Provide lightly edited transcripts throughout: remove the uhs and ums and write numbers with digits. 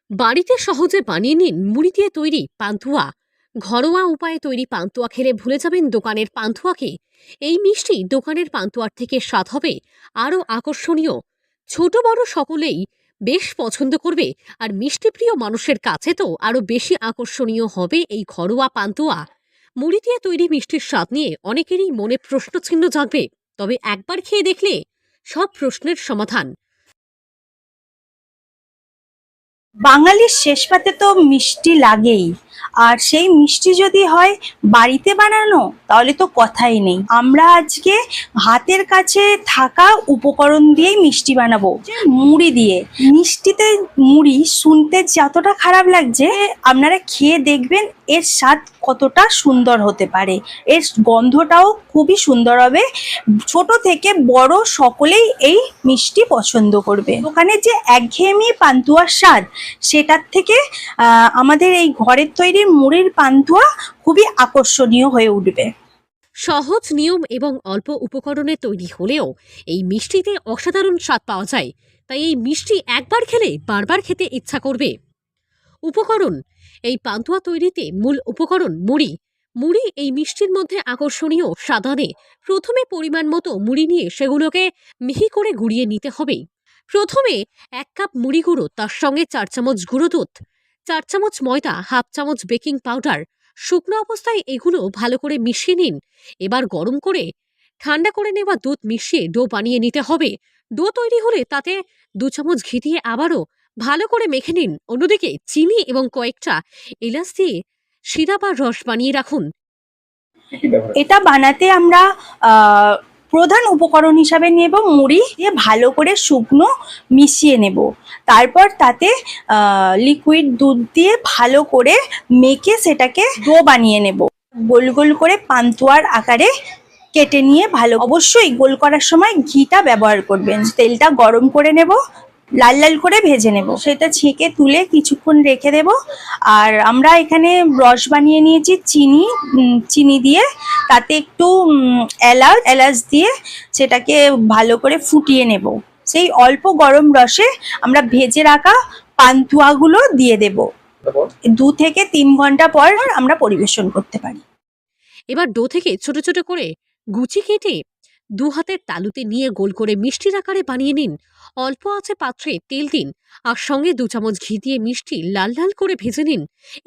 বাড়িতে সহজে বানিয়ে নিন মুড়ি দিয়ে তৈরি পান্তুয়া। ঘরোয়া উপায়ে তৈরি পান্তুয়া খেলে ভুলে যাবেন দোকানের পান্তুয়াকে। এই মিষ্টি দোকানের পান্তুয়ার থেকে স্বাদ হবে আরও আকর্ষণীয়। ছোট বড় সকলেই বেশ পছন্দ করবে। আর মিষ্টিপ্রিয় মানুষের কাছে তো আরও বেশি আকর্ষণীয় হবে এই ঘরোয়া পান্তুয়া। মুড়ি দিয়ে তৈরি মিষ্টির স্বাদ নিয়ে অনেকেরই মনে প্রশ্নচিহ্ন জাগবে, তবে একবার খেয়ে দেখলে সব প্রশ্নের সমাধান। বাঙালির শেষ পাতে তো মিষ্টি লাগেই। আর সেই মিষ্টি যদি হয় বাড়িতে বানানো, তাহলে তো কথাই নেই। আমরা আজকে হাতের কাছে থাকা উপকরণ দিয়েই মিষ্টি বানাবো, মুড়ি দিয়ে। মিষ্টিতে মুড়ি শুনতে যতটা খারাপ লাগছে, আপনারা খেয়ে দেখবেন এর স্বাদ কতটা সুন্দর হতে পারে। এর গন্ধটাও খুবই সুন্দর হবে। ছোট থেকে বড় সকলেই এই মিষ্টি পছন্দ করবে। দোকানে যে একঘেয়েমি পান্তুয়ার স্বাদ, সেটার থেকে আমাদের এই ঘরের তৈরি মুড়ির পান্তুয়া খুবই আকর্ষণীয় হয়ে উঠবে। সহজ নিয়ম এবং অল্প উপকরণে তৈরি হলেও এই মিষ্টিতে অসাধারণ স্বাদ পাওয়া যায়। তাই এই মিষ্টি একবার খেলে বারবার খেতে ইচ্ছা করবে। উপকরণ: এই পান্তুয়া তৈরিতে মূল উপকরণ মুড়ি। মুড়ি এই মিষ্টির মধ্যে আকর্ষণীয় স্বাদ আনে। প্রথমে পরিমাণ মতো মুড়ি নিয়ে সেগুলোকে মিহি করে গুঁড়িয়ে নিতে হবে। প্রথমে 1 কাপ মুড়ি গুঁড়ো, তার সঙ্গে 4 চামচ গুঁড়ো দুধ, 4 চামচ ময়দা, হাফ চামচ বেকিং পাউডার। শুকনো অবস্থায় এগুলো ভালো করে মিশিয়ে নিন। এবার গরম করে ঠান্ডা করে নেওয়া দুধ মিশিয়ে ডো বানিয়ে নিতে হবে। ডো তৈরি হলে তাতে 2 চামচ ঘি দিয়ে আবারও ভালো করে মেখে নিন। অন্যদিকে চিনি এবং কয়েকটা এলাচ দিয়ে শিরা বা রস বানিয়ে রাখুন। এটা বানাতে আমরা প্রধান উপকরণ হিসাবে নেব মুড়ি দিয়ে ভালো করে শুকনো মিশিয়ে নেব। তারপর তাতে লিকুইড দুধ দিয়ে ভালো করে মেখে সেটাকে ডো বানিয়ে নেব। গোল গোল করে পান্তুয়ার আকারে কেটে নিয়ে অবশ্যই গোল করার সময় ঘিটা ব্যবহার করবেন। তেলটা গরম করে নেব, লাল লাল করে ভেজে নেব, সেটা ছেঁকে তুলে কিছুক্ষণ রেখে দেব। আর আমরা এখানে রস বানিয়ে নিয়েছি চিনি দিয়ে, তাতে একটু এলাচ দিয়ে সেটাকে ভালো করে ফুটিয়ে নেব। সেই অল্প গরম রসে আমরা ভেজে রাখা পান্তুয়াগুলো দিয়ে দেব। 2 থেকে 3 ঘন্টা পর আমরা পরিবেশন করতে পারি। এবার ডো থেকে ছোট ছোট করে গুচি কেটে 2 হাতের তালুতে নিয়ে গোল করে মিষ্টির আকারে বানিয়ে নিন। অল্প আছে পাত্রে তেল দিন, আর সঙ্গে 2 চামচ ঘি দিয়ে মিষ্টি লাল লাল করে ভেজে নিন।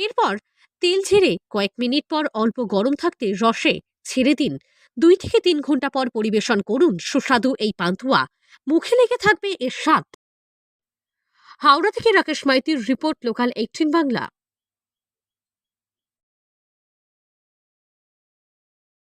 এরপর তেল ঝেড়ে কয়েক মিনিট পর অল্প গরম থাকতে রসে ছেড়ে দিন। 2 থেকে 3 ঘন্টা পর পরিবেশন করুন সুস্বাদু এই পান্তুয়া। মুখে লেগে থাকবে এর স্বাদ। হাওড়া থেকে রাকেশ মাইতির রিপোর্ট, লোকাল 18 বাংলা।